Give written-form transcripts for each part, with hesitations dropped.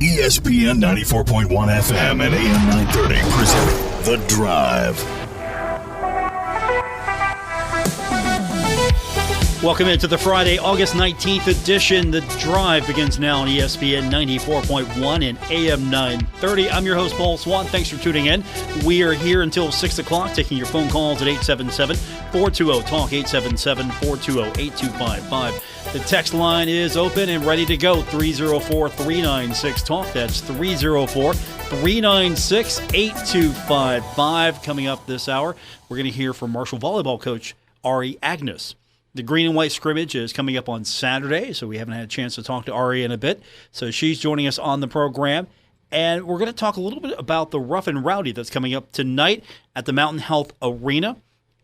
ESPN 94.1 FM and AM 930 present The Drive. Welcome into the Friday, August 19th edition. The Drive begins now on ESPN 94.1 and AM 930. I'm your host, Paul Swann. Thanks for tuning in. We are here until 6 o'clock, taking your phone calls at 877-420-TALK, 877-420-8255. The text line is open and ready to go, 304-396-TALK. That's 304-396-8255. Coming up this hour, we're going to hear from Marshall volleyball coach Ari Agnus. The green and white scrimmage is coming up on Saturday, so we haven't had a chance to talk to Ari in a bit. So she's joining us on the program. And we're going to talk a little bit about the Rough N Rowdy that's coming up tonight at the Mountain Health Arena,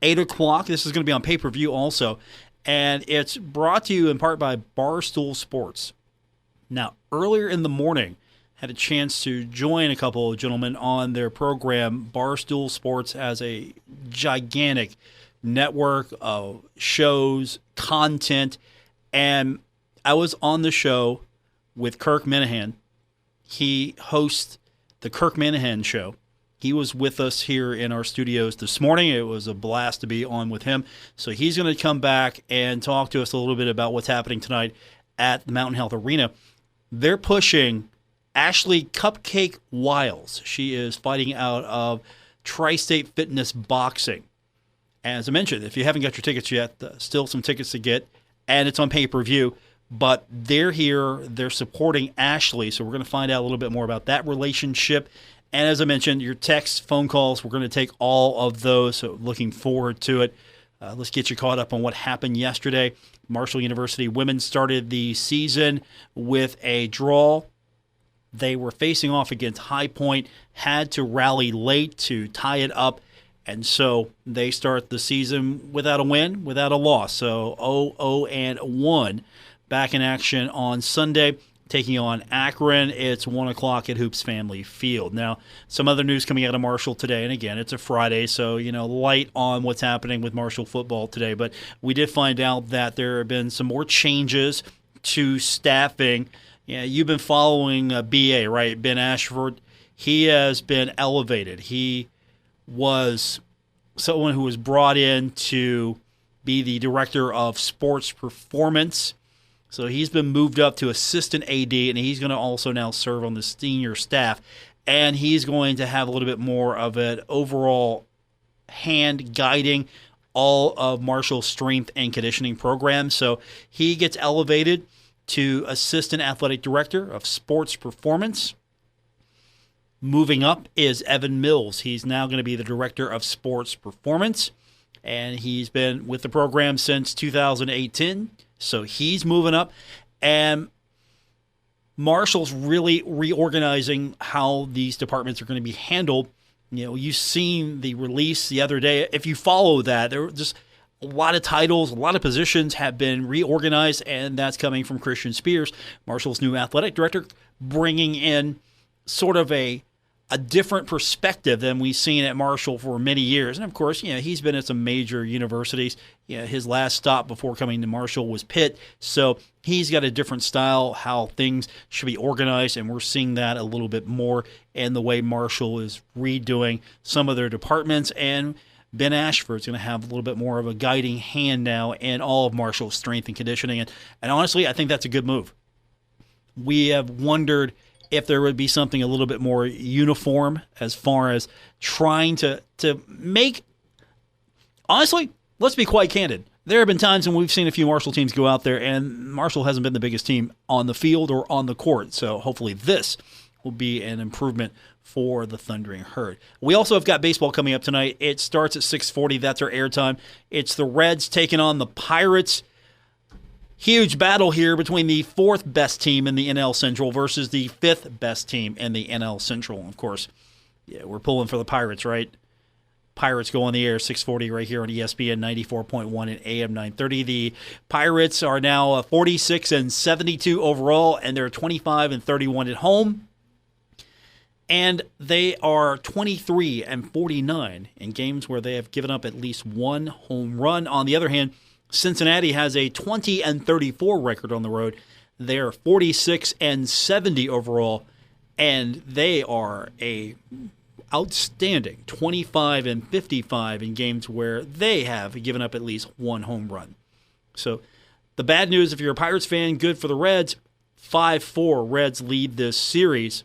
8 o'clock. This is going to be on pay-per-view also. And it's brought to you in part by Barstool Sports. Now, earlier in the morning, had a chance to join a couple of gentlemen on their program. Barstool Sports has a gigantic network of shows, content, and I was on the show with Kirk Minihane. He hosts the Kirk Minihane Show. He was with us here in our studios this morning. It was a blast to be on with him. So he's going to come back and talk to us a little bit about what's happening tonight at the Mountain Health Arena. They're pushing Ashley Cupcake Wiles. She is fighting out of Tri-State Fitness Boxing. As I mentioned, if you haven't got your tickets yet, still some tickets to get, and it's on pay-per-view. But they're here. They're supporting Ashley, so we're going to find out a little bit more about that relationship. And as I mentioned, your texts, phone calls, we're going to take all of those, so looking forward to it. Let's get you caught up on what happened yesterday. Marshall University women started the season with a draw. They were facing off against High Point, had to rally late to tie it up. And so they start the season without a win, without a loss. So 0-1 back in action on Sunday, taking on Akron. It's 1 o'clock at Hoops Family Field. Now, some other news coming out of Marshall today. And again, it's a Friday, so, light on what's happening with Marshall football today. But we did find out that there have been some more changes to staffing. Yeah, you've been following BA, right? Ben Ashford. He has been elevated. He was someone who was brought in to be the director of sports performance. So he's been moved up to assistant AD, and he's going to also now serve on the senior staff. And he's going to have a little bit more of an overall hand guiding all of Marshall's strength and conditioning programs. So he gets elevated to assistant athletic director of sports performance. Moving up is Evan Mills. He's now going to be the director of sports performance, and he's been with the program since 2018, so he's moving up. And Marshall's really reorganizing how these departments are going to be handled. You've seen the release the other day. If you follow that, there were just a lot of titles, a lot of positions have been reorganized, and that's coming from Christian Spears, Marshall's new athletic director, bringing in sort of a different perspective than we've seen at Marshall for many years. And, of course, he's been at some major universities. His last stop before coming to Marshall was Pitt. So he's got a different style, how things should be organized, and we're seeing that a little bit more in the way Marshall is redoing some of their departments. And Ben Ashford's going to have a little bit more of a guiding hand now in all of Marshall's strength and conditioning. And honestly, I think that's a good move. We have wondered if there would be something a little bit more uniform as far as trying to make – honestly, let's be quite candid. There have been times when we've seen a few Marshall teams go out there, and Marshall hasn't been the biggest team on the field or on the court. So hopefully this will be an improvement for the Thundering Herd. We also have got baseball coming up tonight. It starts at 6:40. That's our airtime. It's the Reds taking on the Pirates. Huge battle here between the fourth best team in the NL Central versus the fifth best team in the NL Central. Of course, we're pulling for the Pirates, right? Pirates go on the air 6:40 right here on ESPN 94.1 and AM 930. The Pirates are now 46-72 overall, and they're 25-31 at home. And they are 23-49 in games where they have given up at least one home run. On the other hand, Cincinnati has a 20-34 record on the road. They're 46-70 overall, And they are a outstanding 25-55 in games where they have given up at least one home run. So the bad news, if you're a Pirates fan, good for the Reds. 5-4 Reds lead this series.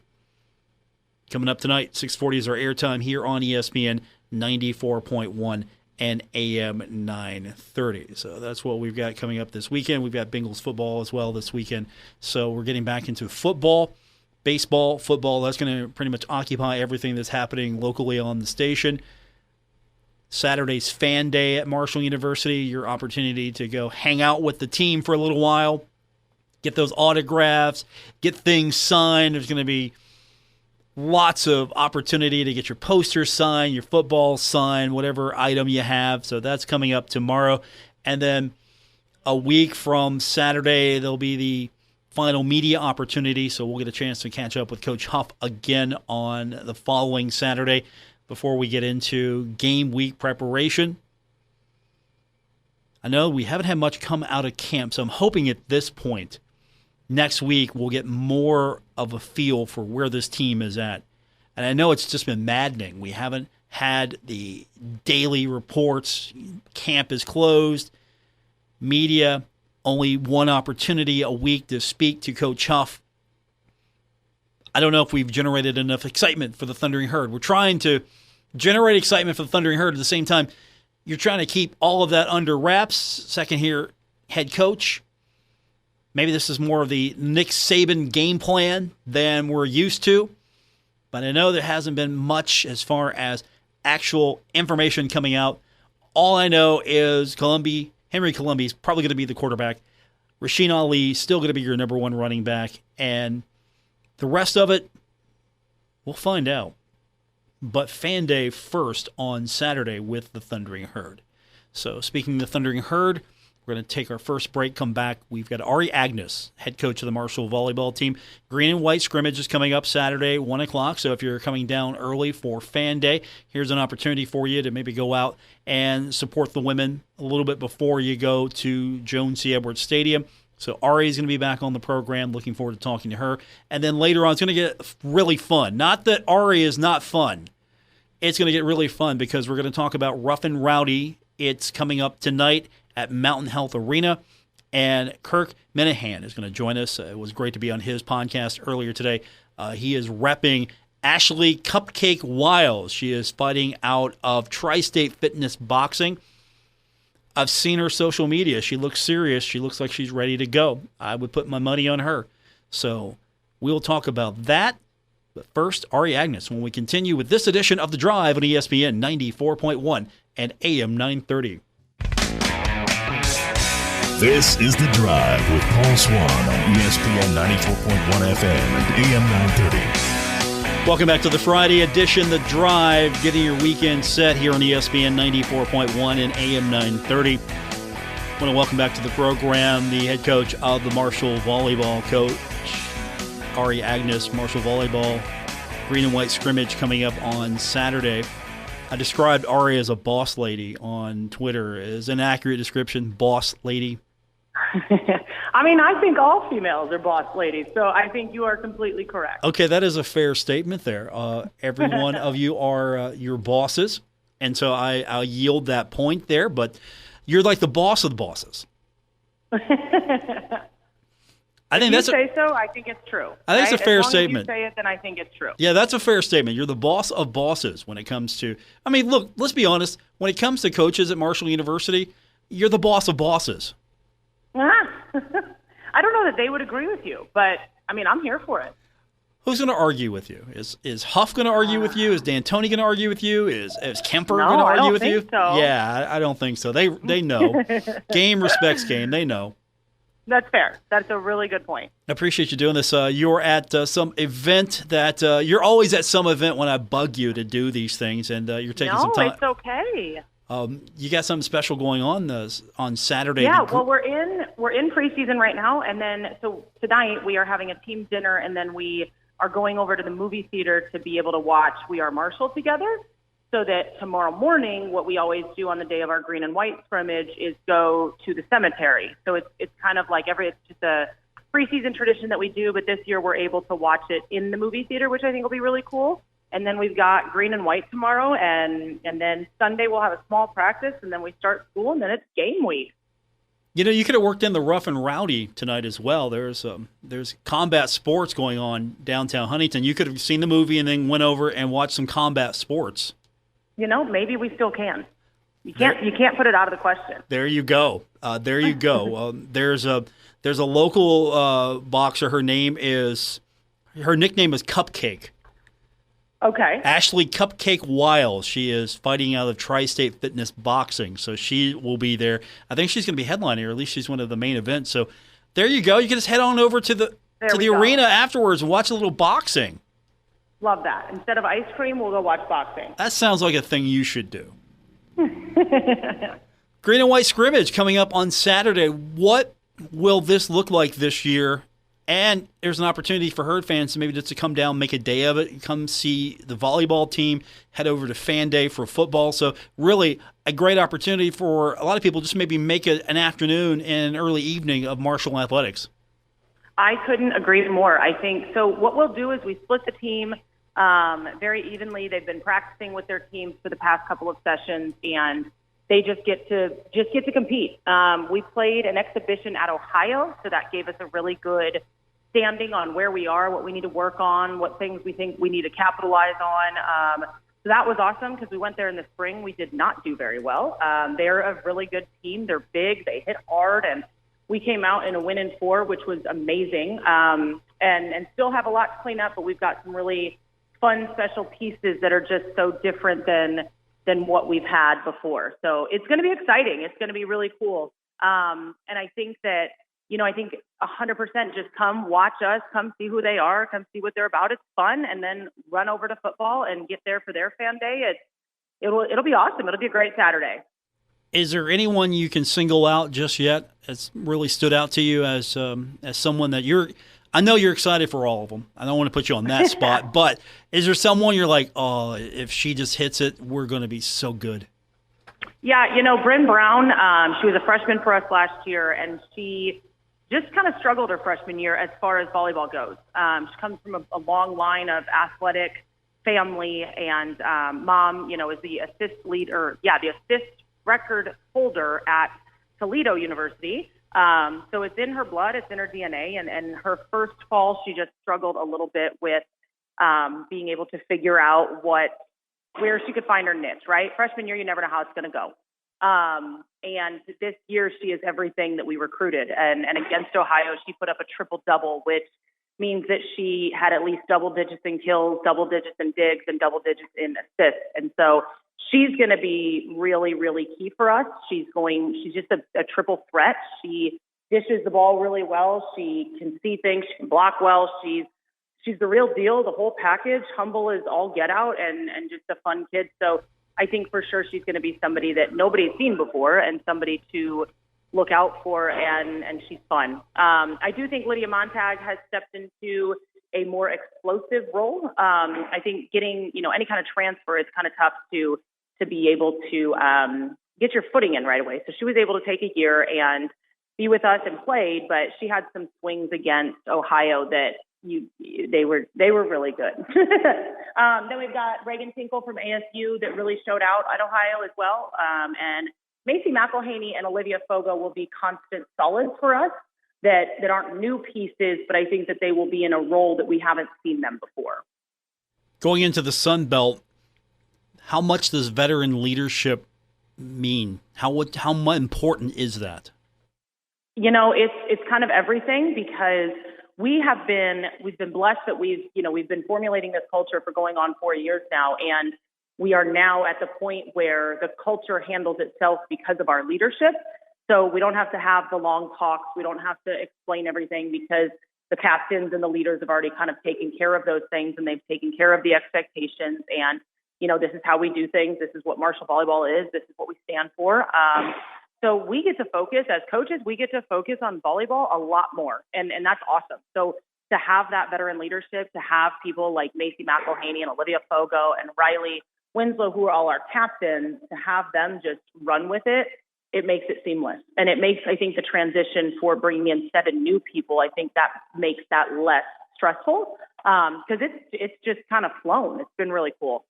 Coming up tonight, 6:40 is our airtime here on ESPN 94.1 and AM 930. So that's what we've got coming up this weekend. We've got Bengals football as well this weekend. So we're getting back into football. Baseball, football, that's going to pretty much occupy everything that's happening locally on the station. Saturday's Fan Day at Marshall University, your opportunity to go hang out with the team for a little while, get those autographs, get things signed. There's going to be lots of opportunity to get your poster signed, your football signed, whatever item you have. So that's coming up tomorrow. And then a week from Saturday, there'll be the final media opportunity, so we'll get a chance to catch up with Coach Huff again on the following Saturday before we get into game week preparation. I know we haven't had much come out of camp, so I'm hoping at this point next week we'll get more of a feel for where this team is at. And I know it's just been maddening. We haven't had the daily reports. Camp is closed. Media, only one opportunity a week to speak to Coach Huff. I don't know if we've generated enough excitement for the Thundering Herd. We're trying to generate excitement for the Thundering Herd. At the same time, you're trying to keep all of that under wraps. Second here, head coach. Maybe this is more of the Nick Saban game plan than we're used to. But I know there hasn't been much as far as actual information coming out. All I know is Henry Colombi is probably going to be the quarterback. Rasheen Ali still going to be your number one running back. And the rest of it, we'll find out. But Fan Day first on Saturday with the Thundering Herd. So speaking of the Thundering Herd, we're going to take our first break, come back. We've got Ari Agnus, head coach of the Marshall volleyball team. Green and white scrimmage is coming up Saturday, 1 o'clock. So if you're coming down early for Fan Day, here's an opportunity for you to maybe go out and support the women a little bit before you go to Joan C. Edwards Stadium. So Ari is going to be back on the program. Looking forward to talking to her. And then later on, it's going to get really fun. Not that Ari is not fun. It's going to get really fun because we're going to talk about Rough N Rowdy. It's coming up tonight at Mountain Health Arena, and Kirk Minihane is going to join us. It was great to be on his podcast earlier today. He is repping Ashley Cupcake Wiles. She is fighting out of Tri-State Fitness Boxing. I've seen her social media. She looks serious. She looks like she's ready to go. I would put my money on her. So we'll talk about that. But first, Ari Agnus, when we continue with this edition of The Drive on ESPN 94.1 and AM 930. This is The Drive with Paul Swann on ESPN 94.1 FM and AM 930. Welcome back to the Friday edition, The Drive, getting your weekend set here on ESPN 94.1 and AM 930. I want to welcome back to the program the head coach of the Marshall volleyball coach, Ari Agnus. Marshall volleyball, green and white scrimmage coming up on Saturday. I described Ari as a boss lady on Twitter. Is an accurate description, boss lady? I mean, I think all females are boss ladies, so I think you are completely correct. Okay, that is a fair statement there. Every one of you are your bosses, and so I'll yield that point there, but you're like the boss of the bosses. I think if you say so, I think it's true. I think it's a fair statement. If you say it, then I think it's true. Yeah, that's a fair statement. You're the boss of bosses when it comes to, I mean, look, let's be honest. When it comes to coaches at Marshall University, you're the boss of bosses. I don't know that they would agree with you, but, I mean, I'm here for it. Who's going to argue with you? Is Huff going to argue with you? Is D'Antoni going to argue with you? Is Kemper going to argue with you? So. Yeah, I don't think so. They know. Game respects game. They know. That's fair. That's a really good point. I appreciate you doing this. You're at some event that you're always at some event when I bug you to do these things, and you're taking some time. No, it's okay. You got something special going on Saturday. Yeah, well, we're in preseason right now, and then so tonight we are having a team dinner, and then we are going over to the movie theater to be able to watch We Are Marshall together. So that tomorrow morning, what we always do on the day of our green and white scrimmage is go to the cemetery. So it's kind of like it's just a preseason tradition that we do, but this year we're able to watch it in the movie theater, which I think will be really cool. And then we've got green and white tomorrow, and then Sunday we'll have a small practice, and then we start school, and then it's game week. You could have worked in the Rough N Rowdy tonight as well. There's combat sports going on downtown Huntington. You could have seen the movie and then went over and watched some combat sports. Maybe we still can. You can't put it out of the question. There you go. There's a local boxer. Her nickname is Cupcake. Okay. Ashley Cupcake Wiles. She is fighting out of Tri-State Fitness Boxing, so she will be there. I think she's going to be headlining, or at least she's one of the main events. So there you go. You can just head on over to the arena afterwards and watch a little boxing. Love that. Instead of ice cream, we'll go watch boxing. That sounds like a thing you should do. Green and white scrimmage coming up on Saturday. What will this look like this year? And there's an opportunity for Herd fans to maybe just to come down, make a day of it, come see the volleyball team, head over to Fan Day for football. So really a great opportunity for a lot of people just maybe make an afternoon and an early evening of Marshall athletics. I couldn't agree more. I think so. What we'll do is we split the team very evenly. They've been practicing with their teams for the past couple of sessions, and they just get to compete. We played an exhibition at Ohio, so that gave us a really good standing on where we are, what we need to work on, what things we think we need to capitalize on. So that was awesome because we went there in the spring. We did not do very well. They're a really good team. They're big. They hit hard, and we came out in a 1-4, which was amazing, and still have a lot to clean up, but we've got some really fun special pieces that are just so different than what we've had before. So it's going to be exciting. It's going to be really cool. And I think that, I think 100% just come watch us, come see who they are, come see what they're about. It's fun. And then run over to football and get there for their fan day. It'll be awesome. It'll be a great Saturday. Is there anyone you can single out just yet that's really stood out to you as someone that I know you're excited for all of them. I don't want to put you on that spot, but is there someone you're like, oh, if she just hits it, we're going to be so good? Yeah, Bryn Brown, she was a freshman for us last year, and she just kind of struggled her freshman year as far as volleyball goes. She comes from a long line of athletic family, and mom, is the assist record holder at Toledo University. So it's in her blood, it's in her DNA, and her first fall, she just struggled a little bit with being able to figure out where she could find her niche, right? Freshman year, you never know how it's going to go. And this year, she is everything that we recruited. And against Ohio, she put up a triple-double, which means that she had at least double digits in kills, double digits in digs, and double digits in assists. And so she's going to be really, really key for us. She's just a triple threat. She dishes the ball really well. She can see things. She can block well. She's the real deal, the whole package. Humble as all get out, and just a fun kid. So I think for sure she's going to be somebody that nobody's seen before and somebody to look out for, and she's fun. I do think Lydia Montag has stepped into a more explosive role. I think getting, any kind of transfer is kind of tough to be able to get your footing in right away. So she was able to take a year and be with us and played, but she had some swings against Ohio that they were really good. Then we've got Reagan Tinkle from ASU that really showed out at Ohio as well. And Macy McElhaney and Olivia Fogo will be constant solids for us that aren't new pieces, but I think that they will be in a role that we haven't seen them before. Going into the Sun Belt, how much does veteran leadership mean? How important is that? It's kind of everything, because we've been blessed that we've been formulating this culture for going on 4 years now, and we are now at the point where the culture handles itself because of our leadership. So we don't have to have the long talks. We don't have to explain everything, because the captains and the leaders have already kind of taken care of those things, and they've taken care of the expectations. And, this is how we do things. This is what Marshall volleyball is. This is what we stand for. So we get to focus as coaches. We get to focus on volleyball a lot more, and that's awesome. So to have that veteran leadership, to have people like Macy McElhaney and Olivia Fogo and Riley Winslow, who are all our captains, to have them just run with it it makes it seamless. And it makes, I think, the transition for bringing in 7 new people, I think that makes that less stressful because it's just kind of flown. It's been really cool.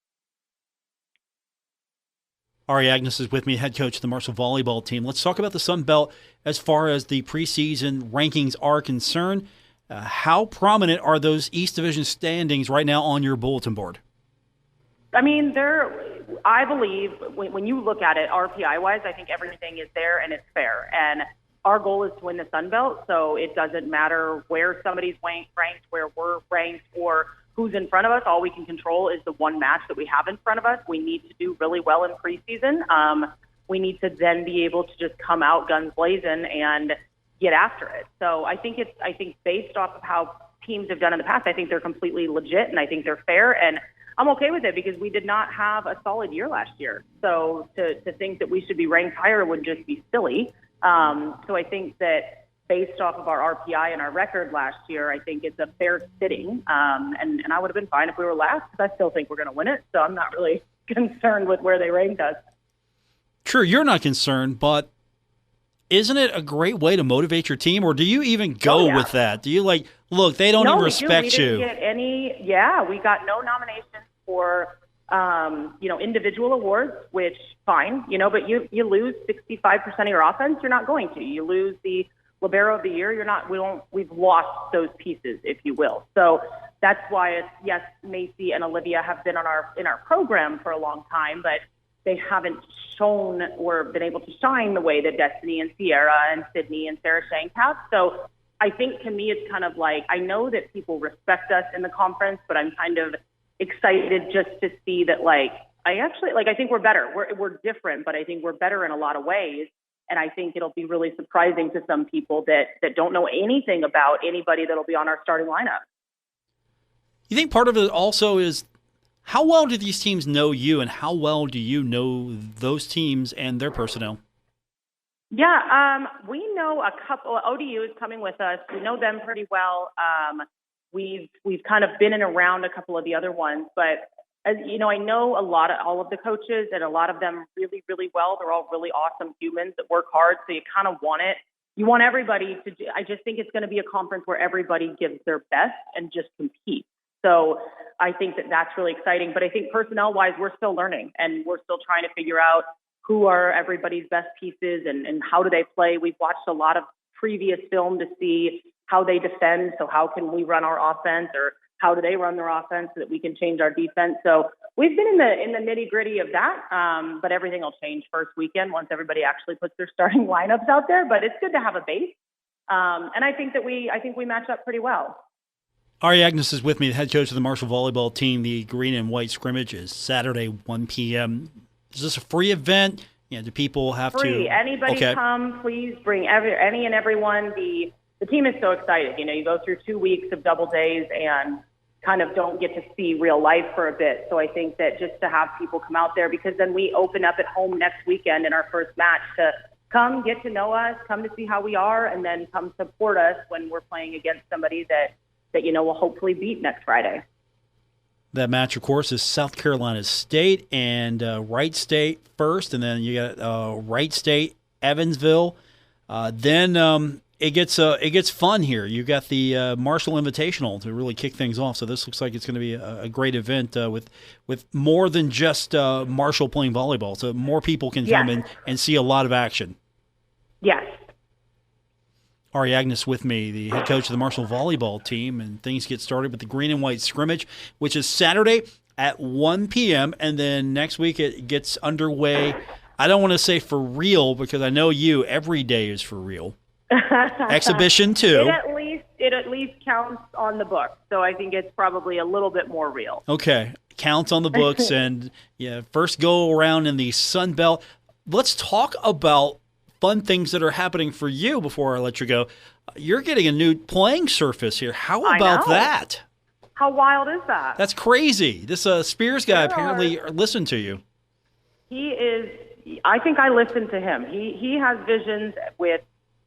Ari Agnus is with me, head coach of the Marshall volleyball team. Let's talk about the Sun Belt as far as the preseason rankings are concerned. How prominent are those East Division standings right now on your bulletin board? I mean, I believe when you look at it RPI-wise, I think everything is there and it's fair. And our goal is to win the Sun Belt, so it doesn't matter where somebody's ranked, where we're ranked, or who's in front of us. All we can control is the one match that we have in front of us. We need to do really well in preseason. We need to then be able to just come out guns blazing and get after it. So I think based off of how teams have done in the past, I think they're completely legit and I think they're fair. And I'm okay with it because we did not have a solid year last year. So to think that we should be ranked higher would just be silly. So I think that based off of our RPI and our record last year, I think it's a fair sitting. And I would have been fine if we were last because I still think we're going to win it. So I'm not really concerned with where they ranked us. Sure, you're not concerned, but isn't it a great way to motivate your team, or do you even go with that? Do you look, they don't even respect you? We didn't get any. We got no nominations for, individual awards, which fine, but you lose 65% of your offense. You're not going to. You lose the libero of the year. We've lost those pieces, if you will. So that's why yes, Macy and Olivia have been in our program for a long time, but they haven't shown or been able to shine the way that Destiny and Sierra and Sydney and Sarah Shank have. So I think to me, it's kind of like, I know that people respect us in the conference, but I'm kind of excited just to see that, I think we're better. We're different, but I think we're better in a lot of ways. And I think it'll be really surprising to some people that don't know anything about anybody that'll be on our starting lineup. You think part of it also is how well do these teams know you, and how well do you know those teams and their personnel? Yeah, we know a couple. ODU is coming with us. We know them pretty well. We've kind of been in around a couple of the other ones, but as you know, I know all of the coaches, and a lot of them really, really well. They're all really awesome humans that work hard. So you kind of want it. You want everybody to. I just think it's going to be a conference where everybody gives their best and just competes. So I think that that's really exciting. But I think personnel-wise, we're still learning, and we're still trying to figure out who are everybody's best pieces and how do they play. We've watched a lot of previous film to see how they defend. So how can we run our offense, or how do they run their offense so that we can change our defense? So we've been in the nitty-gritty of that, but everything will change first weekend once everybody actually puts their starting lineups out there. But it's good to have a base, and I think we match up pretty well. Ari Agnus is with me, the head coach of the Marshall volleyball team. The green and white scrimmage is Saturday, 1 p.m. Is this a free event? Do people have free. Anybody come, please bring any and everyone. The team is so excited. You go through 2 weeks of double days and kind of don't get to see real life for a bit. So I think that just to have people come out there, because then we open up at home next weekend in our first match to come get to know us, come to see how we are, and then come support us when we're playing against somebody that we'll hopefully beat next Friday. That match, of course, is South Carolina State and Wright State first, and then you got Wright State, Evansville. Then it gets fun here. You got the Marshall Invitational to really kick things off. So this looks like it's going to be a great event with more than just Marshall playing volleyball. So more people can come in and see a lot of action. Yes. Ari Agnus with me, the head coach of the Marshall volleyball team, and things get started with the green and white scrimmage, which is Saturday at 1 p.m., and then next week it gets underway. I don't want to say for real, because I know every day is for real. Exhibition too. It at least counts on the book, so I think it's probably a little bit more real. Okay, counts on the books, and first go around in the Sun Belt. Let's talk about fun things that are happening for you before I let you go. You're getting a new playing surface here. How about that? How wild is that? That's crazy. This Spears guy apparently listened to you. He is. I think I listened to him. He has visions with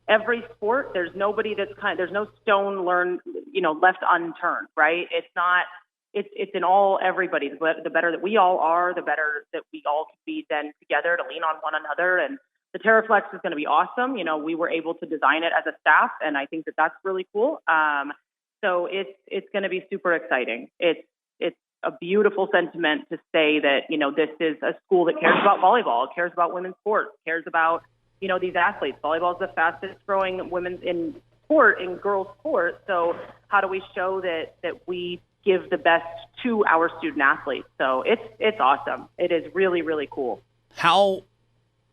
every sport. There's nobody there's no stone left unturned, right? It's not. It's in everybody. The better that we all are, the better that we all can be then together to lean on one another. And the TerraFlex is going to be awesome. We were able to design it as a staff, and I think that that's really cool. So it's going to be super exciting. It's a beautiful sentiment to say that, this is a school that cares about volleyball, cares about women's sports, cares about, these athletes. Volleyball is the fastest growing women's in girls sport. So how do we show that we give the best to our student athletes? So it's awesome. It is really, really cool. How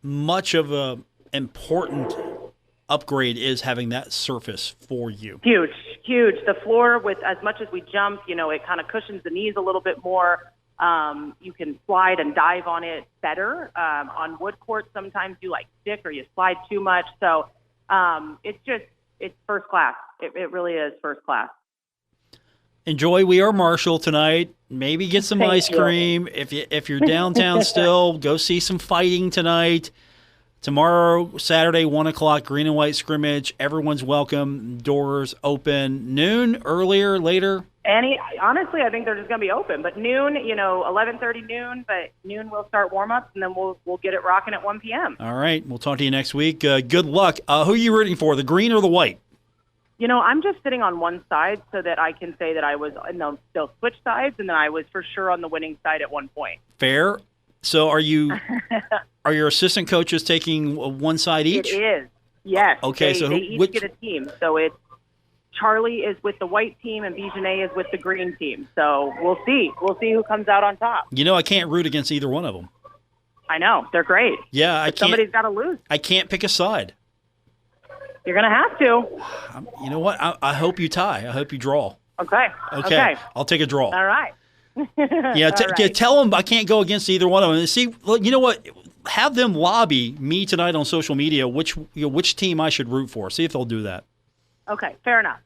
much of a important upgrade is having that surface for you? Huge. The floor, with as much as we jump, it kind of cushions the knees a little bit more. You can slide and dive on it better. On wood courts, sometimes you stick or you slide too much. So it's first class. It really is first class. Enjoy We Are Marshall tonight. Maybe get some ice cream. If you're downtown still, go see some fighting tonight. Tomorrow, Saturday, 1 o'clock, green and white scrimmage. Everyone's welcome. Doors open. Noon, earlier, later? Honestly, I think they're just going to be open. But noon, 11:30 noon. But noon we'll start warm-ups, and then we'll get it rocking at 1 p.m. All right. We'll talk to you next week. Good luck. Who are you rooting for, the green or the white? I'm just sitting on one side so that I can say that I was they'll switch sides, and then I was for sure on the winning side at one point. Fair. So are your assistant coaches taking one side each? It is, yes. Okay, they each get a team. So it's Charlie is with the white team and Bijane is with the green team. So we'll see. We'll see who comes out on top. I can't root against either one of them. I know. They're great. Yeah, somebody's got to lose. I can't pick a side. You're going to have to. You know what? I hope you tie. I hope you draw. Okay. I'll take a draw. All right. Yeah, tell them I can't go against either one of them. And see, you know what? Have them lobby me tonight on social media which team I should root for. See if they'll do that. Okay, fair enough.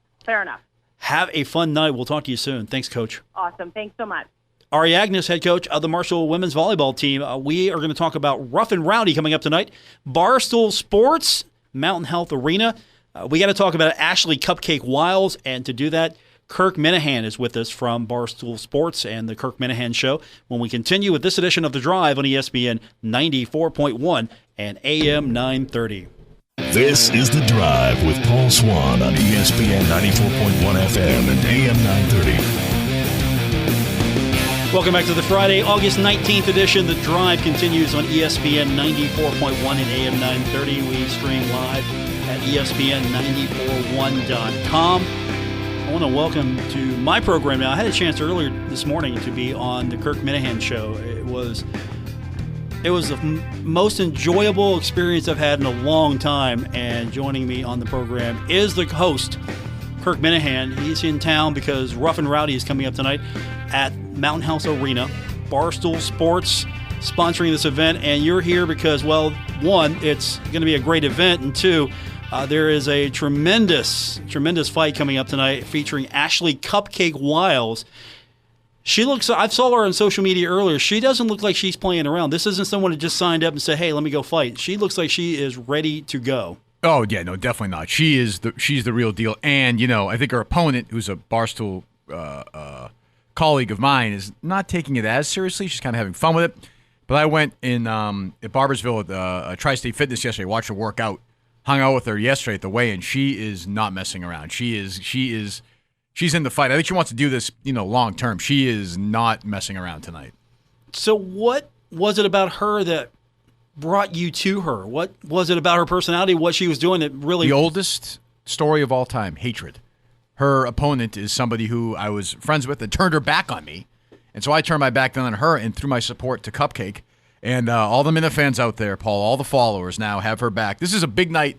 Have a fun night. We'll talk to you soon. Thanks, Coach. Awesome. Thanks so much. Ari Agnus, head coach of the Marshall women's volleyball team. We are going to talk about Rough N Rowdy coming up tonight. Barstool Sports, Mountain Health Arena. We got to talk about Ashley Cupcake Wiles, and to do that, Kirk Minihane is with us from Barstool Sports and the Kirk Minihane Show when we continue with this edition of The Drive on ESPN 94.1 and AM 930. This is The Drive with Paul Swann on ESPN 94.1 FM and AM 930. Welcome back to the Friday, August 19th edition. The Drive continues on ESPN 94.1 and AM 930. We stream live at ESPN941.com. I want to welcome to my program now. I had a chance earlier this morning to be on the Kirk Minihane Show. It was the most enjoyable experience I've had in a long time, and joining me on the program is the host, Kirk Minihane. He's in town because Rough N Rowdy is coming up tonight at Mountain Health Arena. Barstool Sports sponsoring this event, and you're here because, well, one, it's going to be a great event, and two, there is a tremendous fight coming up tonight featuring Ashley Cupcake Wiles. I saw her on social media earlier. She doesn't look like she's playing around. This isn't someone who just signed up and said, hey, let me go fight. She looks like she is ready to go. Oh, yeah, no, definitely not. She's the real deal. And, I think her opponent, who's a Barstool colleague of mine, is not taking it as seriously. She's kind of having fun with it. But I went in at Barbersville at Tri-State Fitness yesterday, watched her work out. Hung out with her yesterday at the weigh-in. She is not messing around. She's in the fight. I think she wants to do this, long term. She is not messing around tonight. So what was it about her that brought you to her? What was it about her personality, what she was doing that really... The oldest story of all time, hatred. Her opponent is somebody who I was friends with and turned her back on me. And so I turned my back then on her and threw my support to Cupcake. And all the Minna fans out there, Paul, all the followers now have her back. This is a big night,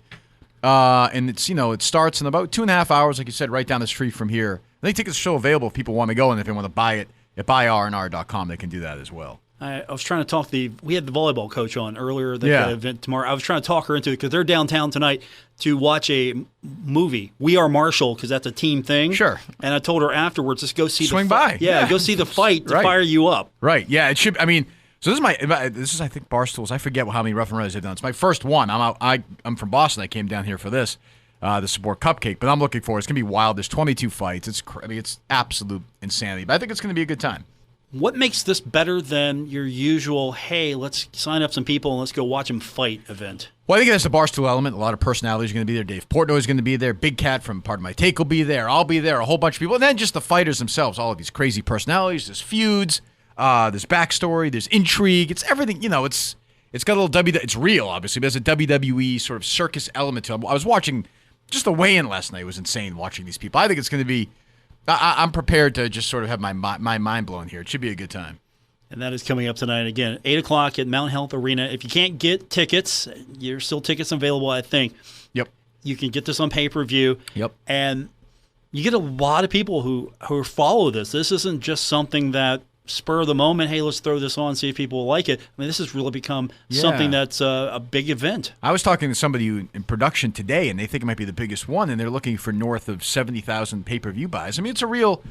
and it's it starts in about 2.5 hours, like you said, right down the street from here. I think tickets are still available if people want to go, and if they want to buy it at buyrnr.com, they can do that as well. I was trying to talk we had the volleyball coach on earlier at the event tomorrow. I was trying to talk her into it because they're downtown tonight to watch a movie, We Are Marshall, because that's a team thing. Sure. And I told her afterwards, just go see Swing by. Yeah, go see the fight to fire you up. Right. Yeah, it should. So this is I think Barstool's. I forget how many Rough N Rowdys I've done. It's my first one. I'm from Boston. I came down here for this to support Cupcake, but I'm looking forward. It's gonna be wild. There's 22 fights. It's absolute insanity. But I think it's gonna be a good time. What makes this better than your usual, hey, let's sign up some people and let's go watch them fight event? Well, I think that's the Barstool element. A lot of personalities are going to be there. Dave Portnoy is going to be there. Big Cat from Pardon My Take will be there. I'll be there. A whole bunch of people. And then just the fighters themselves. All of these crazy personalities. There's feuds. There's backstory. There's intrigue. It's everything. It's got a little It's real, obviously, but there's a WWE sort of circus element to it. I was watching just the weigh-in last night. It was insane watching these people. I think it's going to be... I'm prepared to just sort of have my mind blown here. It should be a good time. And that is coming up tonight again, 8 o'clock at Mount Health Arena. If you can't get tickets, there's still tickets available, I think. Yep. You can get this on pay-per-view. Yep. And you get a lot of people who follow this. This isn't just something that spur of the moment, hey, let's throw this on, see if people will like it. I mean, this has really become something that's a big event. I was talking to somebody in production today, and they think it might be the biggest one, and they're looking for north of 70,000 pay-per-view buys. I mean, it's a real...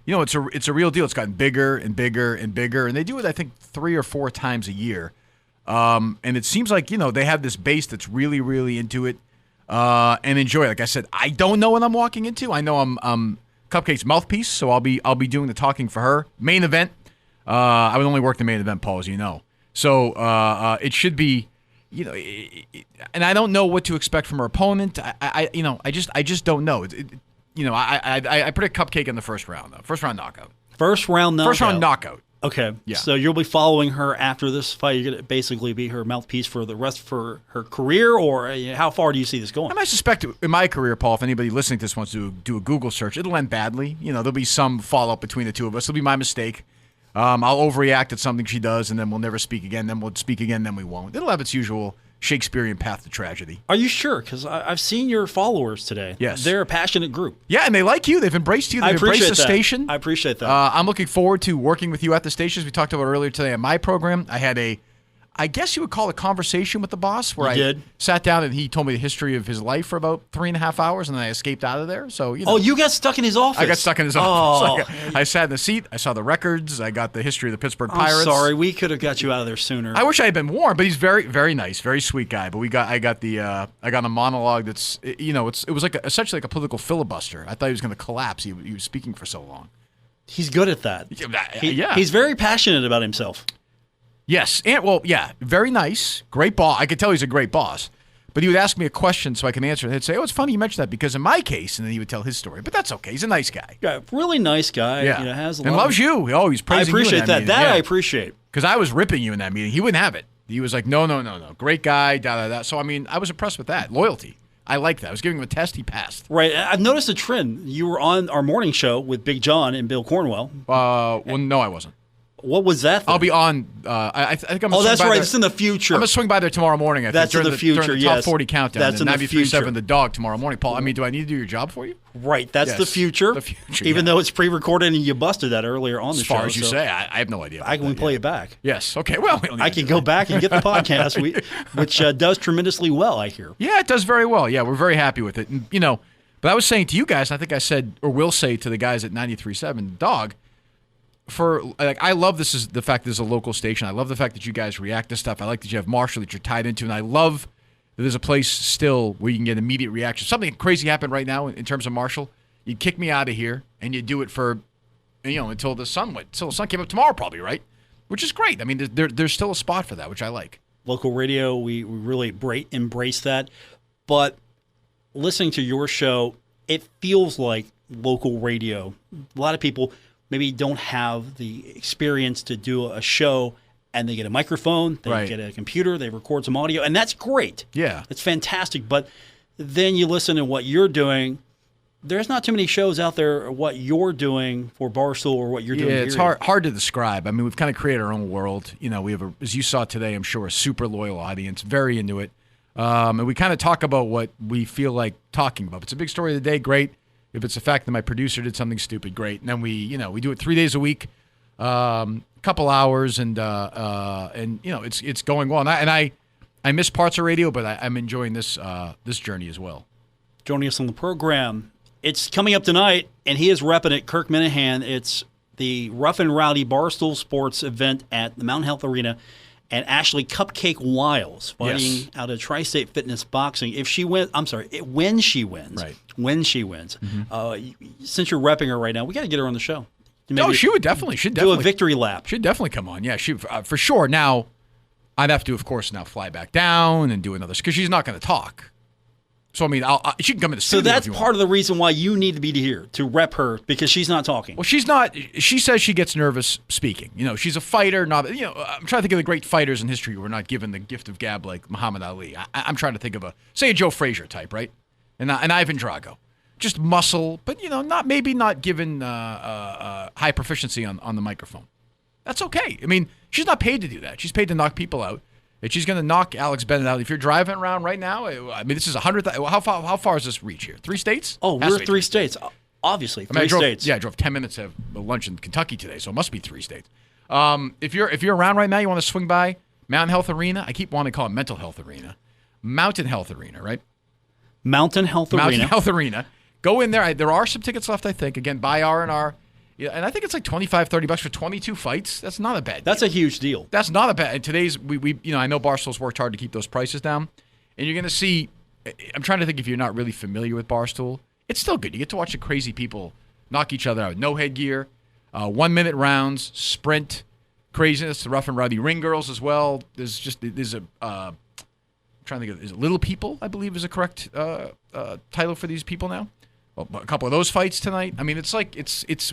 it's a real deal. It's gotten bigger and bigger and bigger, and they do it, I think, 3 or 4 times a year. And it seems like, they have this base that's really, really into it and enjoy it. Like I said, I don't know what I'm walking into. I know I'm Cupcake's mouthpiece, so I'll be doing the talking for her. Main event. I would only work the main event, Paul, as you know. So it should be, and I don't know what to expect from her opponent. I just don't know. I predict Cupcake in the first round, though. First round knockout. First round knockout. Okay. Yeah. So you'll be following her after this fight. You're going to basically be her mouthpiece for the rest for her career, or how far do you see this going? I suspect in my career, Paul, if anybody listening to this wants to do a Google search, it'll end badly. There'll be some follow-up between the two of us. It'll be my mistake. I'll overreact at something she does, and then we'll never speak again. Then we'll speak again, then we won't. It'll have its usual Shakespearean path to tragedy. Are you sure? Because I've seen your followers today. Yes. They're a passionate group. Yeah, and they like you. They've embraced you. They've embraced the station. I appreciate that. I'm looking forward to working with you at the station. As we talked about earlier today on my program, I had I guess you would call it a conversation with the boss, where I sat down and he told me the history of his life for about 3.5 hours, and then I escaped out of there. So Oh, you got stuck in his office. I got stuck in his office. I sat in the seat. I saw the records. I got the history of the Pittsburgh Pirates. I'm sorry, we could have got you out of there sooner. I wish I had been warned, but he's very, very nice, very sweet guy. But I got a monologue that's it was essentially like a political filibuster. I thought he was going to collapse. He was speaking for so long. He's good at that. He's very passionate about himself. Yes, and very nice, great boss. I could tell he's a great boss. But he would ask me a question so I can answer it. He'd say, "Oh, it's funny you mentioned that because in my case," and then he would tell his story. But that's okay. He's a nice guy. Yeah, really nice guy. Yeah, has a and lot loves you. Oh, he's praising you. I appreciate that. I appreciate. Because I was ripping you in that meeting. He wouldn't have it. He was like, "No, great guy." So I was impressed with that loyalty. I like that. I was giving him a test. He passed. Right. I've noticed a trend. You were on our morning show with Big John and Bill Cornwell. Well, no, I wasn't. What was that then? I'll be on. I think I'm. Oh, that's right. It's in the future. I'm gonna swing by there tomorrow morning. That's in the future. During the top 40 countdown. That's in the future. 93.7 The Dog tomorrow morning. Paul, do I need to do your job for you? Right. That's the future. The future. Even though it's pre-recorded and you busted that earlier on the show. As far as you say, I have no idea. I can play it back. Yes. Okay. Well, I can go back and get the podcast, which does tremendously well. I hear. Yeah, it does very well. Yeah, we're very happy with it. And, but I was saying to you guys, and I think I said or will say to the guys at 93.7 The Dog. I love this is the fact that there's a local station. I love the fact that you guys react to stuff. I like that you have Marshall that you're tied into, and I love that there's a place still where you can get immediate reaction. Something crazy happened right now in terms of Marshall. You kick me out of here, and you do it for, until the sun went. Until the sun came up tomorrow, probably, right? Which is great. I mean, there's still a spot for that, which I like. Local radio, we really embrace that. But listening to your show, it feels like local radio. A lot of people maybe don't have the experience to do a show, and they get a microphone, they get a computer, they record some audio, and that's great. Yeah. It's fantastic. But then you listen to what you're doing. There's not too many shows out there what you're doing for Barstool or what you're doing here. Yeah, it's hard to describe. I mean, we've kind of created our own world. We have, as you saw today, I'm sure, a super loyal audience, very into it. And we kind of talk about what we feel like talking about. If it's a big story of the day, great. If it's the fact that my producer did something stupid, great. And then we do it 3 days a week, couple hours, and it's going well. And I miss parts of radio, but I'm enjoying this journey as well. Joining us on the program, it's coming up tonight, and he is repping it, Kirk Minihane. It's the Rough N Rowdy Barstool Sports event at the Mount Health Arena. And Ashley Cupcake Wiles fighting out of Tri-State Fitness Boxing. When she wins. Right. When she wins. Since you're repping her right now, we got to get her on the show. No, she would definitely. She'd do definitely a victory lap. She'd definitely come on. Yeah, she for sure. Now, I'd have to, of course, now fly back down and do another because she's not going to talk. So I mean, she can come in the studio. So that's part of the reason why you need to be here to rep her because she's not talking. Well, she's not. She says she gets nervous speaking. She's a fighter. Not. I'm trying to think of the great fighters in history who were not given the gift of gab like Muhammad Ali. I'm trying to think of a Joe Frazier type, right? And Ivan Drago, just muscle, but not given high proficiency on the microphone. That's okay. I mean, she's not paid to do that. She's paid to knock people out. And she's going to knock Alex Bennett out. If you're driving around right now, I mean, this is 100. How far is this reach here? 3 states? Oh, we're 3 states. Obviously, 3 states. Yeah, I drove 10 minutes to have lunch in Kentucky today, so it must be 3 states. If you're around right now, you want to swing by Mountain Health Arena. I keep wanting to call it Mental Health Arena. Mountain Health Arena, right? Mountain Health Arena. Go in there. There are some tickets left, I think. Again, buy R&R. Yeah, and I think it's like $25-$30 for 22 fights. That's not a bad deal. That's a huge deal. That's not a bad. And today's we I know Barstool's worked hard to keep those prices down, and you're going to see. I'm trying to think if you're not really familiar with Barstool, it's still good. You get to watch the crazy people knock each other out. No headgear, 1-minute rounds, sprint, craziness. The Rough N Rowdy ring girls as well. There's a. I'm trying to think of is it Little People? I believe is a correct title for these people now. Well, a couple of those fights tonight. I mean, it's like it's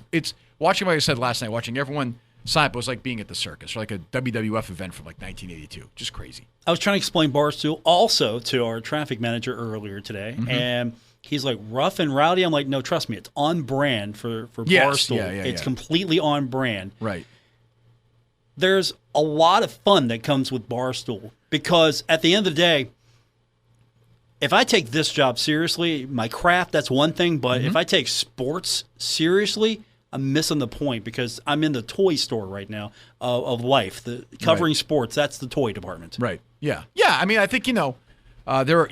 watching. Like I said last night, watching everyone sign up was like being at the circus or like a WWF event from like 1982. Just crazy. I was trying to explain Barstool also to our traffic manager earlier today, and he's like Rough and Rowdy. I'm like, no, trust me, it's on brand for Barstool. It's completely on brand. Right. There's a lot of fun that comes with Barstool because at the end of the day, if I take this job seriously, my craft, that's one thing. But if I take sports seriously, I'm missing the point because I'm in the toy store right now of life. Covering sports, that's the toy department. Right. Yeah. Yeah. I mean, I think, there are,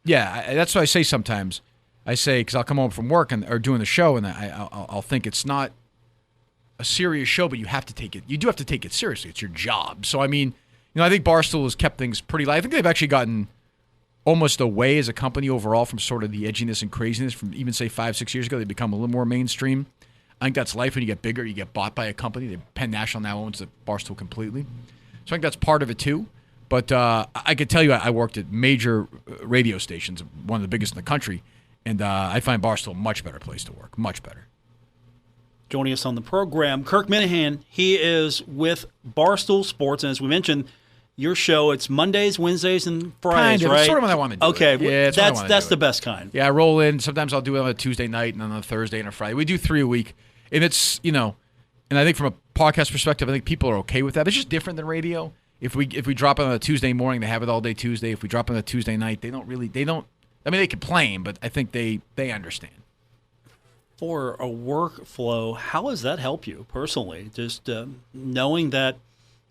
that's what I say sometimes. I say, because I'll come home from work or doing the show and I'll think it's not a serious show, but you have to take it. You do have to take it seriously. It's your job. So, I mean, I think Barstool has kept things pretty light. I think they've actually gotten almost away as a company overall from sort of the edginess and craziness from even, say, 5-6 years ago. They become a little more mainstream. I think that's life. When you get bigger, you get bought by a company. Penn National now owns the Barstool completely. So I think that's part of it, too. But I could tell you I worked at major radio stations, one of the biggest in the country, and I find Barstool a much better place to work, much better. Joining us on the program, Kirk Minihane. He is with Barstool Sports, and as we mentioned, your show, it's Mondays, Wednesdays, and Fridays, right? It's sort of what I want to do. Okay, yeah, that's the best kind. Yeah, I roll in. Sometimes I'll do it on a Tuesday night and on a Thursday and a Friday. We do 3 a week. And it's, and I think from a podcast perspective, I think people are okay with that. It's just different than radio. If we drop it on a Tuesday morning, they have it all day Tuesday. If we drop it on a Tuesday night, they don't, I mean, they complain, but I think they understand. For a workflow, how does that help you personally? Just knowing that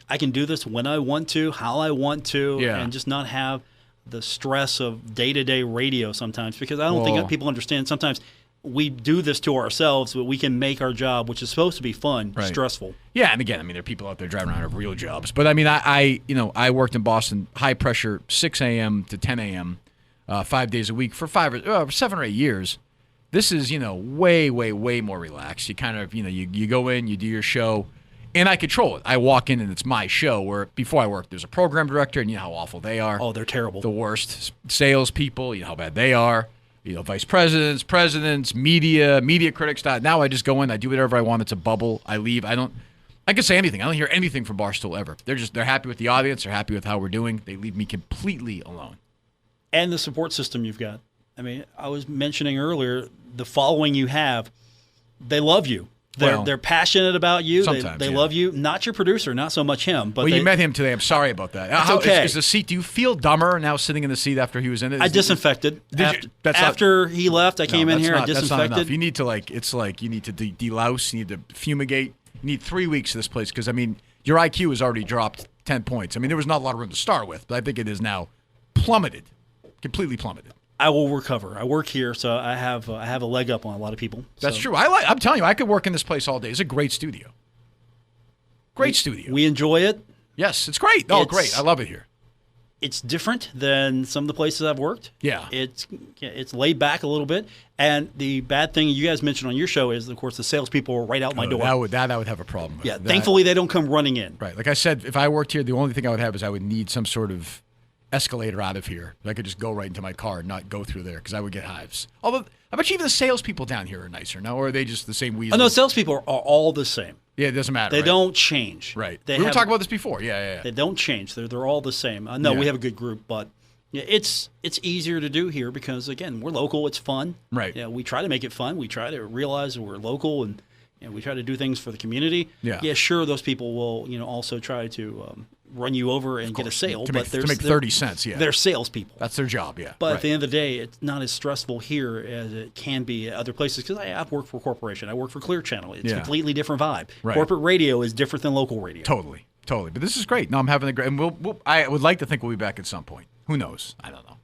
I can do this when I want to, how I want to, and just not have the stress of day-to-day radio sometimes. Because I don't think people understand. Sometimes we do this to ourselves, but we can make our job, which is supposed to be fun, stressful. Yeah, and again, I mean, there are people out there driving around with real jobs. But I mean, I worked in Boston, high pressure, 6 a.m. to 10 a.m., 5 days a week for 7 or 8 years. This is, way, way, way more relaxed. You kind of, you go in, you do your show. And I control it. I walk in and it's my show where before I work, there's a program director and you know how awful they are. Oh, they're terrible. The worst. Salespeople, you know how bad they are. Vice presidents, media critics. Now I just go in, I do whatever I want. It's a bubble. I leave. I can say anything. I don't hear anything from Barstool ever. They're happy with the audience. They're happy with how we're doing. They leave me completely alone. And the support system you've got. I mean, I was mentioning earlier, the following you have, they love you. They're passionate about you. They love you. Not your producer, not so much him. But you met him today. I'm sorry about that. It's okay. Is the seat? Do you feel dumber now sitting in the seat after he was in it? I disinfected. After he left, I came in here. I disinfected. That's not enough. You need to you need to delouse. You need to fumigate. You need 3 weeks of this place because I mean your IQ has already dropped 10 points. I mean there was not a lot of room to start with, but I think it is now plummeted, completely plummeted. I will recover. I work here, so I have a leg up on a lot of people. That's true. I'm telling you, I could work in this place all day. It's a great studio. Great studio. We enjoy it. Yes, it's great. Great. I love it here. it's different than some of the places I've worked. Yeah. It's laid back a little bit. And the bad thing you guys mentioned on your show is, of course, the salespeople are right out my door. I would have a problem with. Yeah, thankfully they don't come running in. Right. Like I said, if I worked here, the only thing I would have is I would need some sort of escalator out of here. I could just go right into my car and not go through there because I would get hives. Although, I bet you even the salespeople down here are nicer now, or are they just the same weasels? Oh, no, salespeople are all the same. Yeah, it doesn't matter. They don't change. Right. We were talking about this before. Yeah. They don't change. They're all the same. No, we have a good group, but it's easier to do here because, again, we're local. It's fun. Right. Yeah, we try to make it fun. We try to realize that we're local and we try to do things for the community. Yeah, sure, those people will also try to run you over and get a sale. To make 30 cents, yeah. They're salespeople. That's their job, yeah. But at the end of the day, it's not as stressful here as it can be at other places because I've worked for a corporation. I work for Clear Channel. It's a completely different vibe. Right. Corporate radio is different than local radio. Totally. But this is great. No, I'm having a great – and I would like to think we'll be back at some point. Who knows? I don't know.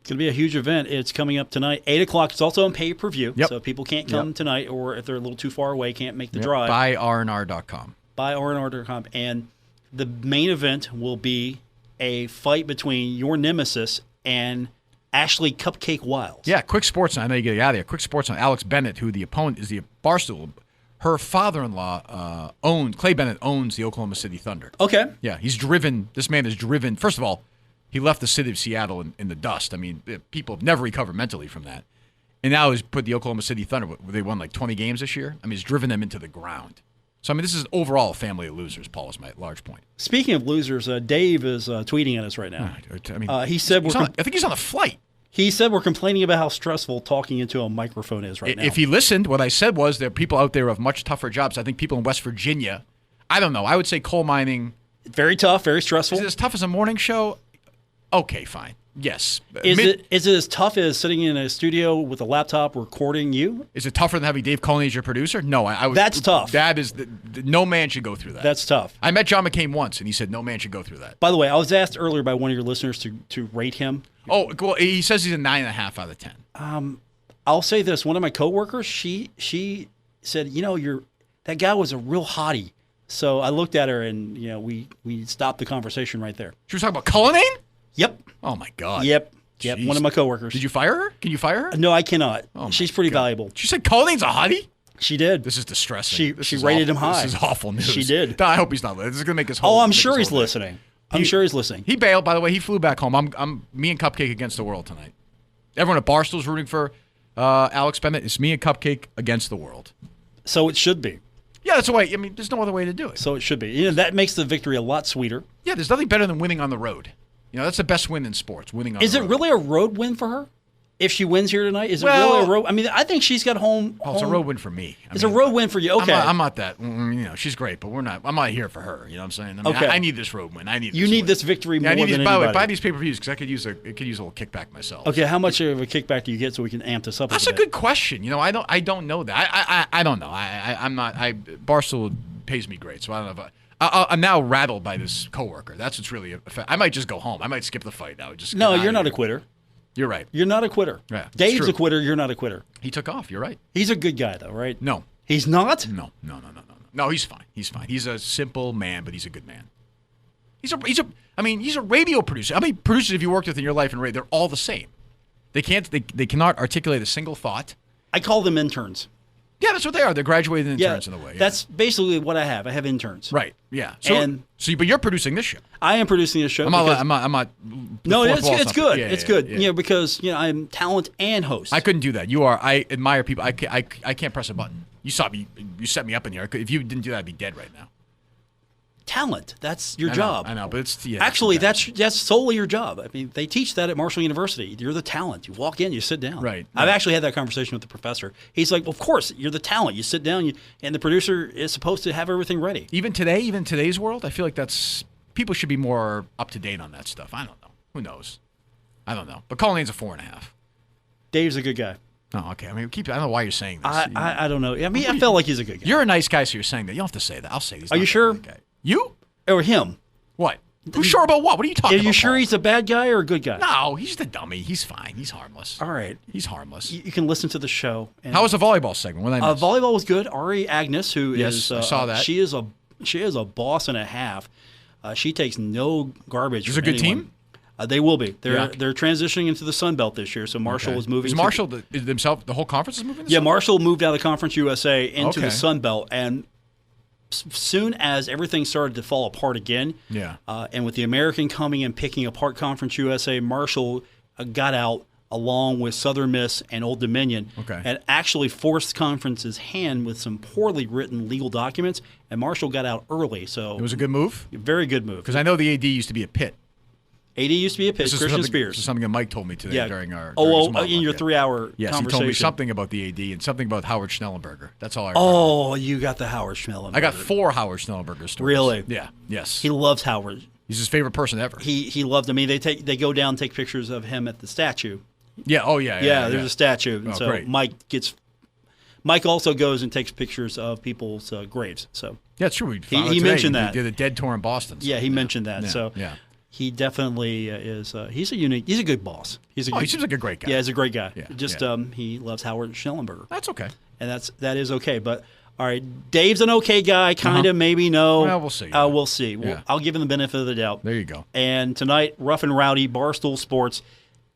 It's going to be a huge event. It's coming up tonight, 8 o'clock. It's also on pay-per-view. Yep. So if people can't come tonight or if they're a little too far away, can't make the drive. Buy rnr.com. Buy rnr.com. And the main event will be a fight between your nemesis and Ashley Cupcake Wiles. Yeah, quick sports. I know you get out of there. Quick sports on Alex Bennett, who the opponent is the Barstool. Her father-in-law Clay Bennett owns the Oklahoma City Thunder. Okay. Yeah, he's driven. This man is driven. First of all, he left the city of Seattle in the dust. I mean, people have never recovered mentally from that. And now he's put the Oklahoma City Thunder, they won like 20 games this year. I mean, he's driven them into the ground. So, I mean, this is overall a family of losers, Paul, is my large point. Speaking of losers, Dave is tweeting at us right now. I mean, he said I think he's on a flight. He said we're complaining about how stressful talking into a microphone is right now. If he listened, what I said was there are people out there who have much tougher jobs. I think people in West Virginia, I don't know, I would say coal mining. Very tough, very stressful. Is it as tough as a morning show? Okay, fine. Yes. Is it as tough as sitting in a studio with a laptop recording you? Is it tougher than having Dave Cullen as your producer? No, I would. That's tough. That is no man should go through that. That's tough. I met John McCain once, and he said no man should go through that. By the way, I was asked earlier by one of your listeners to rate him. Oh, well, he says he's a 9.5 out of 10. I'll say this: one of my coworkers, she said, that guy was a real hottie. So I looked at her, and we stopped the conversation right there. She was talking about Cullinane? Yep. Oh my God. Yep. Jeez. One of my coworkers. Did you fire her? Can you fire her? No, I cannot. Oh She's pretty valuable. She said Cullinane's a hottie? She did. This is distressing. She rated him high. This is awful news. She did. I hope he's not listening. This is going to make his whole. Oh, I'm sure he's listening. I'm sure he's listening. He bailed. By the way, he flew back home. I'm me and Cupcake against the world tonight. Everyone at Barstool's rooting for Alex Bennett. It's me and Cupcake against the world. So it should be. Yeah, that's the way. I mean, there's no other way to do it. So it should be. That makes the victory a lot sweeter. Yeah, there's nothing better than winning on the road. That's the best win in sports, winning on the road. Is it really a road win for her? If she wins here tonight, is it really a road? I mean, I think she's got home. It's a road win for me. It's a road win for you. Okay, I'm not that. She's great, but I'm not here for her. You know what I'm saying? Okay. I need this road win. You need this victory more than anybody. By the way, buy these pay-per-views because I could use a little kickback myself. Okay, how much of a kickback do you get so we can amp this up? That's a good question. I don't know that. I don't know. I'm not. Barstool pays me great, so I don't know if I'm now rattled by this coworker. That's what's really. I might just go home. I might skip the fight now. No, you're not a quitter. You're right. You're not a quitter. Yeah, Dave's a quitter. You're not a quitter. He took off. You're right. He's a good guy, though, right? No. He's not? No. No, he's fine. He's a simple man, but he's a good man. He's a radio producer. How many producers have you worked with in your life in radio? They're all the same. They cannot articulate a single thought. I call them interns. Yeah, that's what they are. They're graduated interns in a way. Yeah. That's basically what I have. I have interns. Right. Yeah. But you're producing this show. I am producing this show. I'm not. No, it's good. Yeah, it's good. Yeah. Because I'm talent and host. I couldn't do that. I admire people. I can't press a button. You saw me. You set me up in here. If you didn't do that, I'd be dead right now. Talent. That's your job. I know, but it's actually that's solely your job. I mean, they teach that at Marshall University. You're the talent. You walk in, you sit down. Right. I've actually had that conversation with the professor. He's like, well, of course, you're the talent. You sit down, and the producer is supposed to have everything ready. Even today's world, I feel like people should be more up to date on that stuff. I don't know. Who knows? I don't know. But Cullinane's a 4.5. Dave's a good guy. Oh, okay. I mean, I don't know why you're saying this. I don't know. I mean, I felt like he's a good guy. You're a nice guy, so you're saying that. You don't have to say that. I'll say he's. Are you sure? Guy. You or him? What? Who's sure about what? What are you talking about? Are you sure Paul? he's a bad guy or a good guy? No, he's the dummy. He's fine. He's harmless. All right. He's harmless. You can listen to the show. How was the volleyball segment? What did I miss? Volleyball was good. Ari Agnus, who is I saw that. She is a boss and a half. She takes no garbage. Is it a good team? They will be. They're transitioning into the Sun Belt this year. So Marshall is moving. Is Marshall himself? The whole conference is moving. Yeah, Marshall moved out of Conference USA into the Sun Belt, and soon as everything started to fall apart again, and with the American coming and picking apart Conference USA, Marshall got out along with Southern Miss and Old Dominion, and actually forced Conference's hand with some poorly written legal documents, and Marshall got out early. So it was a good move? Very good move. Because I know the AD used to be at Pitt. AD used to be at Pitt, Christian Spears. This is something that Mike told me today during our in your 3-hour Yes, conversation. he told me something about the AD and something about Howard Schnellenberger. That's all I remember. Oh, you got the Howard Schnellenberger. I got 4 Howard Schnellenberger stories. Really? Yeah. Yes. He loves Howard. He's his favorite person ever. He loved him. I mean, they go down and take pictures of him at the statue. Yeah. Oh, yeah. There's a statue. And so great. Mike also goes and takes pictures of people's graves. So yeah, it's true. He mentioned that. He did a dead tour in Boston. Yeah, he mentioned that. Yeah. So yeah. He definitely is. He's a good boss. He seems like a great guy. Yeah, he's a great guy. Yeah. He loves Howard Schnellenberger. That's okay. And that is okay. But all right, Dave's an okay guy, kind of, maybe no. Well, we'll see. We'll see. I'll give him the benefit of the doubt. There you go. And tonight, Rough and Rowdy, Barstool Sports,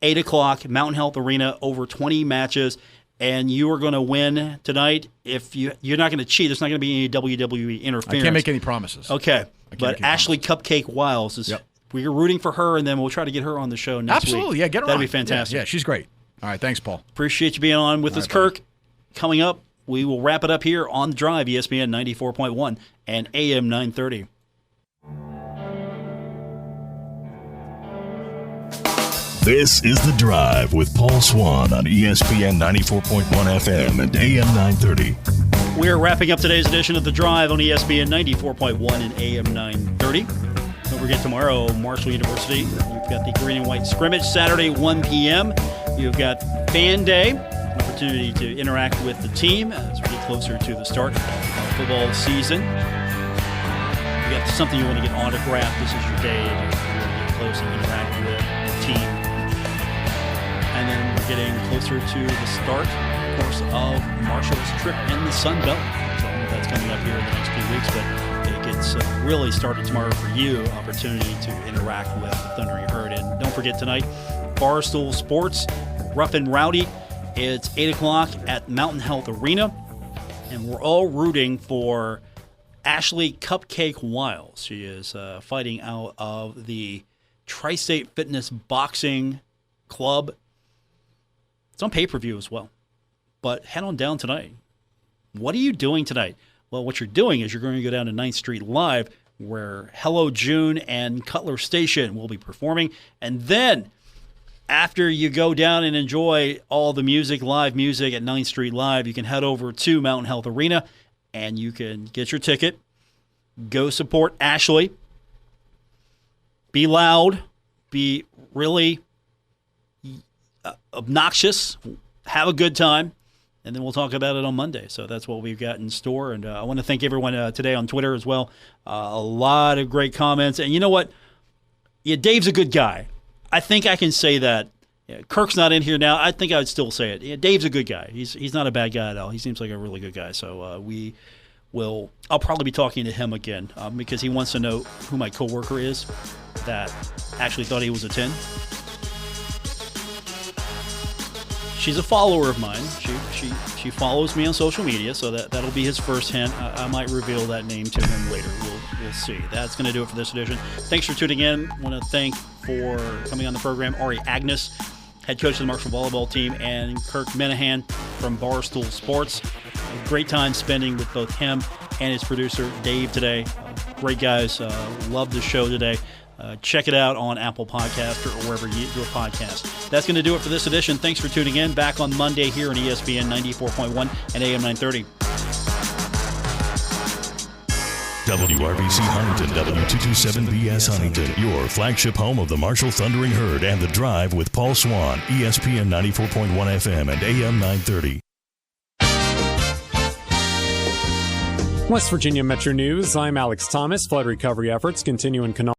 8 o'clock, Mountain Health Arena, over 20 matches. And you are going to win tonight. If you're not going to cheat, there's not going to be any WWE interference. I can't make any promises. Okay. But Ashley Cupcake Wiles is. Yep. We're rooting for her, and then we'll try to get her on the show next week. Absolutely, yeah, get her on. That'd be fantastic. Yeah, she's great. All right, thanks, Paul. Appreciate you being on with us, Kirk. Coming up, we will wrap it up here on The Drive, ESPN 94.1 and AM 930. This is The Drive with Paul Swann on ESPN 94.1 FM and AM 930. We're wrapping up today's edition of The Drive on ESPN 94.1 and AM 930. Don't forget, tomorrow, Marshall University. You've got the green and white scrimmage, Saturday, 1 p.m. You've got Fan Day, an opportunity to interact with the team as we get closer to the start of football season. You got something you want to get autographed. This is your day to get close and interact with the team. And then we're getting closer to the start, of course, of Marshall's trip in the Sun Belt. So that's coming up here in the next few weeks, but it gets really started tomorrow for you. Opportunity to interact with the Thundering Herd. And don't forget tonight, Barstool Sports, Rough and Rowdy. It's 8 o'clock at Mountain Health Arena. And we're all rooting for Ashley Cupcake Wiles. She is fighting out of the Tri-State Fitness Boxing Club. It's on pay-per-view as well. But head on down tonight. What are you doing tonight? Well, what you're doing is you're going to go down to 9th Street Live, where Hello June and Cutler Station will be performing. And then, after you go down and enjoy all the music, live music at 9th Street Live, you can head over to Mountain Health Arena, and you can get your ticket. Go support Ashley. Be loud. Be really obnoxious. Have a good time. And then we'll talk about it on Monday. So that's what we've got in store. And I want to thank everyone today on Twitter as well. A lot of great comments. And you know what? Yeah, Dave's a good guy. I think I can say that. Yeah, Kirk's not in here now. I think I would still say it. Yeah, Dave's a good guy. He's not a bad guy at all. He seems like a really good guy. So I'll probably be talking to him again because he wants to know who my coworker is that actually thought he was a 10. She's a follower of mine. She follows me on social media, so that'll be his first hint. I might reveal that name to him later. We'll see. That's going to do it for this edition. Thanks for tuning in. I want to thank for coming on the program Ari Agnus, head coach of the Marshall volleyball team, and Kirk Minihane from Barstool Sports. A great time spending with both him and his producer Dave today. Great guys. Love the show today. Check it out on Apple Podcast or wherever you do a podcast. That's going to do it for this edition. Thanks for tuning in. Back on Monday here on ESPN 94.1 and AM 930. WRBC Huntington, W227BS Huntington, your flagship home of the Marshall Thundering Herd and The Drive with Paul Swann, ESPN 94.1 FM and AM 930. West Virginia Metro News, I'm Alex Thomas. Flood recovery efforts continue in Canal.